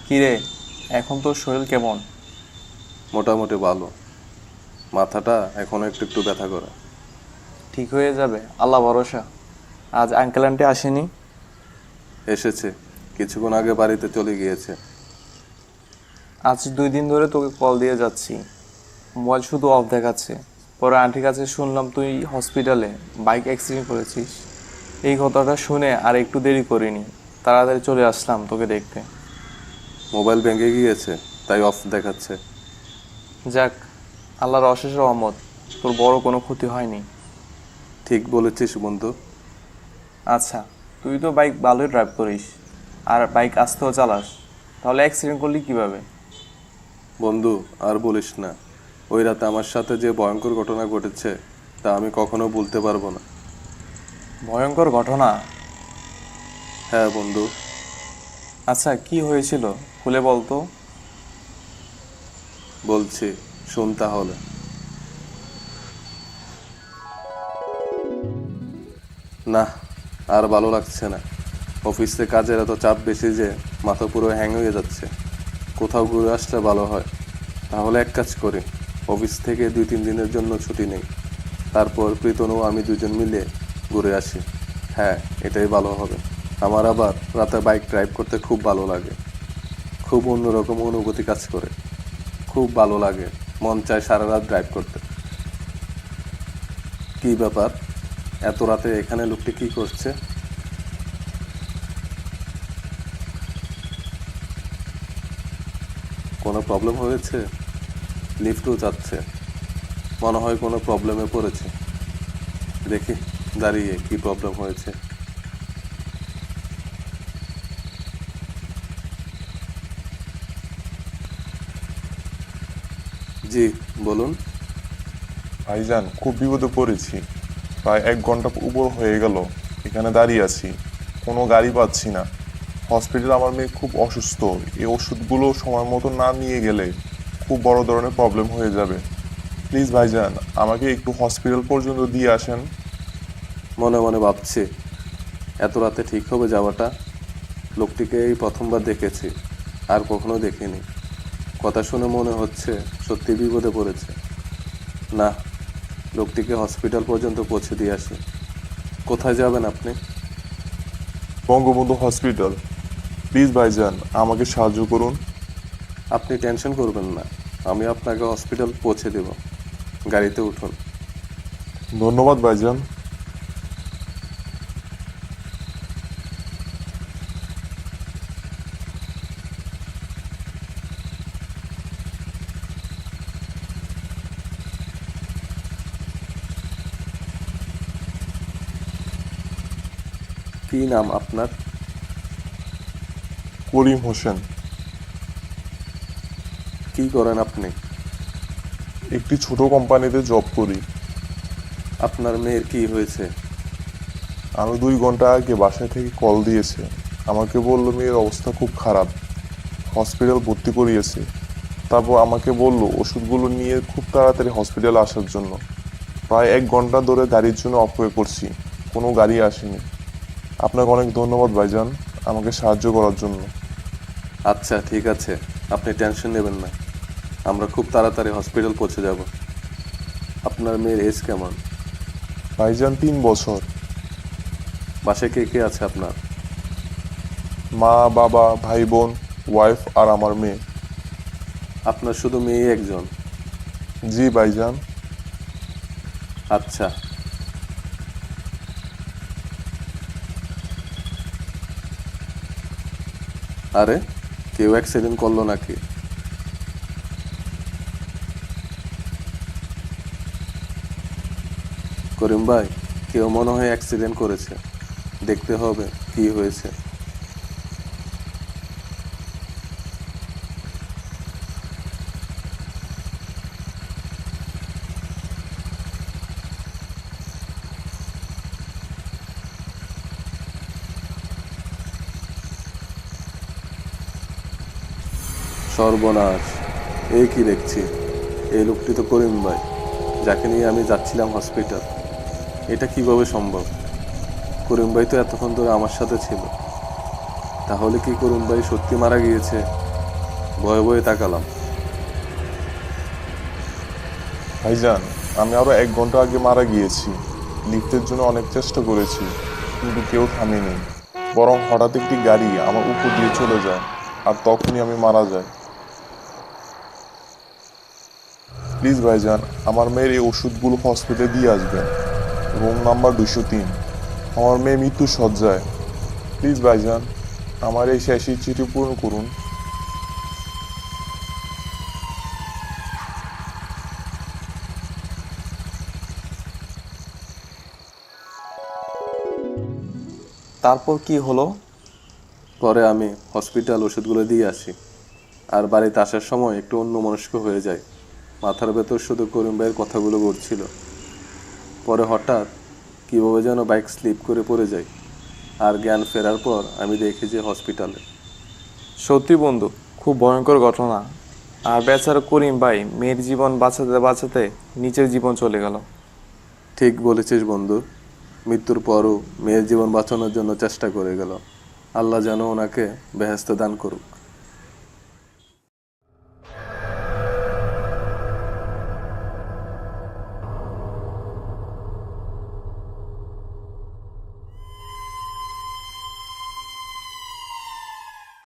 কিরে, এখন তোর শরীর কেমন? মোটামুটি ভালো। মাথাটা এখনো একটু একটু ব্যথা করে। ঠিক হয়ে যাবে, আল্লাহ ভরসা। আজ আঙ্কেল আন্টি আসেনি? এসেছে, কিছুক্ষণ আগে বাড়িতে চলে গিয়েছে। আজ 2 দিন ধরে তোকে কল দিয়ে যাচ্ছি, মোবাইল শুধু অফ দেখাচ্ছে। পরে আন্টির কাছে শুনলাম তুই হসপিটালে বাইক অ্যাক্সিডেন্ট করেছিস। এই কথাটা শুনে আর একটু দেরি করিনি, তাড়াতাড়ি চলে আসলাম তোকে দেখতে। মোবাইল ভেঙে গিয়েছে, তাই অফ দেখাচ্ছে। যাক, আল্লাহর অশেষ রহমত, তোর বড় কোনো ক্ষতি হয়নি। ঠিক বলেছিস বন্ধু। আচ্ছা, তুই তো বাইক ভালোই ড্রাইভ করিস, আর বাইক আস্তেও চালাস, তাহলে অ্যাক্সিডেন্ট করলি কিভাবে? বন্ধু, আর বলিস না। ওই রাতে আমার সাথে যে ভয়ঙ্কর ঘটনা ঘটেছে তা আমি কখনো ভুলতে পারবো না। ভয়ঙ্কর ঘটনা? হ্যাঁ বন্ধু। আচ্ছা, কি হয়েছিল খুলে বলতো। বলছি, শোন তাহলে। না, আর ভালো লাগছে না। অফিসে কাজের এত চাপ বেশি যে মাথা পুরো হ্যাং হয়ে যাচ্ছে। কোথাও ঘুরে আসলে ভালো হয়। তাহলে এক কাজ করি, অফিস থেকে 2-3 দিনের জন্য ছুটি নেই, তারপর প্রীতনু আমি দুজন মিলে ঘুরে আসি। হ্যাঁ, এটাই ভালো হবে। আমার আবার রাতে বাইক ড্রাইভ করতে খুব ভালো লাগে। খুব অন্যরকম অনুভূতি কাজ করে। খুব ভালো লাগে, মন চায় সারা রাত ড্রাইভ করতে। কি ব্যাপার, এত রাতে এখানে লোকটি কি করছে? কোনো প্রবলেম হয়েছে? লিফটও যাচ্ছে, মনে হয় কোনো প্রবলেমে পড়েছে। দেখি দাঁড়িয়ে কি প্রবলেম হয়েছে। জি, বলুন। ভাইজান, খুব বিপদে পড়েছি। প্রায় 1 ঘন্টা উপর হয়ে গেল এখানে দাঁড়িয়ে আছি, কোনো গাড়ি পাচ্ছি না। হসপিটালে আমার মেয়ে খুব অসুস্থ। এই ওষুধগুলো সময় মতো না নিয়ে গেলে খুব বড় ধরনের প্রবলেম হয়ে যাবে। প্লিজ ভাইজান, আমাকে একটু হসপিটাল পর্যন্ত দিয়ে আসেন। মনে মনে ভাবছি, এত রাতে ঠিক হবে যাওয়াটা? লোকটিকে এই প্রথমবার দেখেছি, আর কখনো দেখিনি। কথা শুনে মনে হচ্ছে সত্যি বিপদে পড়েছে। না, লোকটিকে হসপিটাল পর্যন্ত পৌঁছে দিয়ে আসি। কোথায় যাবেন আপনি? বঙ্গবন্ধু হসপিটাল। প্লিজ ভাইজান, আমাকে সাহায্য করুন। আপনি টেনশন করবেন না, আমি আপনাকে হসপিটাল পৌঁছে দেব। গাড়িতে উঠুন। ধন্যবাদ ভাইজান। কী নাম আপনার? করিম হোসেন। কি করেন আপনি? একটি ছোট কোম্পানিতে জব করি। আপনার মেয়ের কি হয়েছে? আমি 2 ঘন্টা আগে বাসায় থেকে কল দিয়েছে, আমাকে বলল মেয়ের অবস্থা খুব খারাপ, হসপিটাল ভর্তি করিয়েছে। তারপর আমাকে বলল ওষুধগুলো নিয়ে খুব তাড়াতাড়ি হসপিটালে আসার জন্য। প্রায় 1 ঘন্টা ধরে গাড়ির জন্য অপেক্ষা করছি, কোনো গাড়ি আসেনি। আপনাকে অনেক ধন্যবাদ ভাইজান, আমাকে সাহায্য করার জন্য। আচ্ছা ঠিক আছে, আপনি টেনশন নেবেন না, আমরা খুব তাড়াতাড়ি হসপিটাল পৌঁছে যাব। আপনার মেয়ের এজ কেমন? ভাইজান, 3 বছর। বাসায় কে কে আছে আপনার? মা, বাবা, ভাই, বোন, ওয়াইফ আর আমার মেয়ে। আপনার শুধু মেয়ে একজন? জি ভাইজান। আচ্ছা। আরে, কেউ অ্যাক্সিডেন্ট করলো নাকি? করিম ভাই, কেউ মনে হয় অ্যাক্সিডেন্ট করেছে, দেখতে হবে কি হয়েছে। সর্বনাশ, এই কি দেখছি! এই লোকটি তো করিম ভাই, যাকে নিয়ে আমি যাচ্ছিলাম হসপিটাল। এটা কিভাবে সম্ভব? করিম ভাই তো এতক্ষণ ধরে আমার সাথে ছিল। তাহলে কি করিম ভাই সত্যি মারা গিয়েছে? ভয়ে ভয়ে তাকালাম। ভাইজান, আমি আরো 1 ঘন্টা আগে মারা গিয়েছি। লিফটের জন্য অনেক চেষ্টা করেছি, কিন্তু কেউ থামেনি। বরং হঠাৎ একটি গাড়ি আমার উপর দিয়ে চলে যায়, আর তখনই আমি মারা যাই। প্লিজ ভাইজান, আমার মেয়ের এই ওষুধগুলো হসপিটালে দিয়ে আসবেন। Room number 203। আমার মেয়ে মৃত্যু সজ্জায়। প্লিজ ভাইজান, আমার এই শেষ চিঠি পূরণ করুন। তারপর কি হলো? পরে আমি হসপিটাল ওষুধগুলো দিয়ে আসি, আর বাড়িতে আসার সময় একটু অন্যমনস্ক হয়ে যায়। মাথার ভেতর শুধু করিম ভাইয়ের কথাগুলো ঘুরছিল। পরে হঠাৎ কীভাবে যেন বাইক স্লিপ করে পড়ে যায়, আর জ্ঞান ফেরার পর আমি দেখি যে হসপিটালে। সত্যি বন্ধু, খুব ভয়ঙ্কর ঘটনা। আর বেচারা করিম ভাই মেয়ের জীবন বাঁচাতে বাঁচাতে নিজের জীবন চলে গেল। ঠিক বলেছিস বন্ধু, মৃত্যুর পরও মেয়ের জীবন বাঁচানোর জন্য চেষ্টা করে গেল। আল্লাহ যেন ওনাকে বেহেশত দান করুক।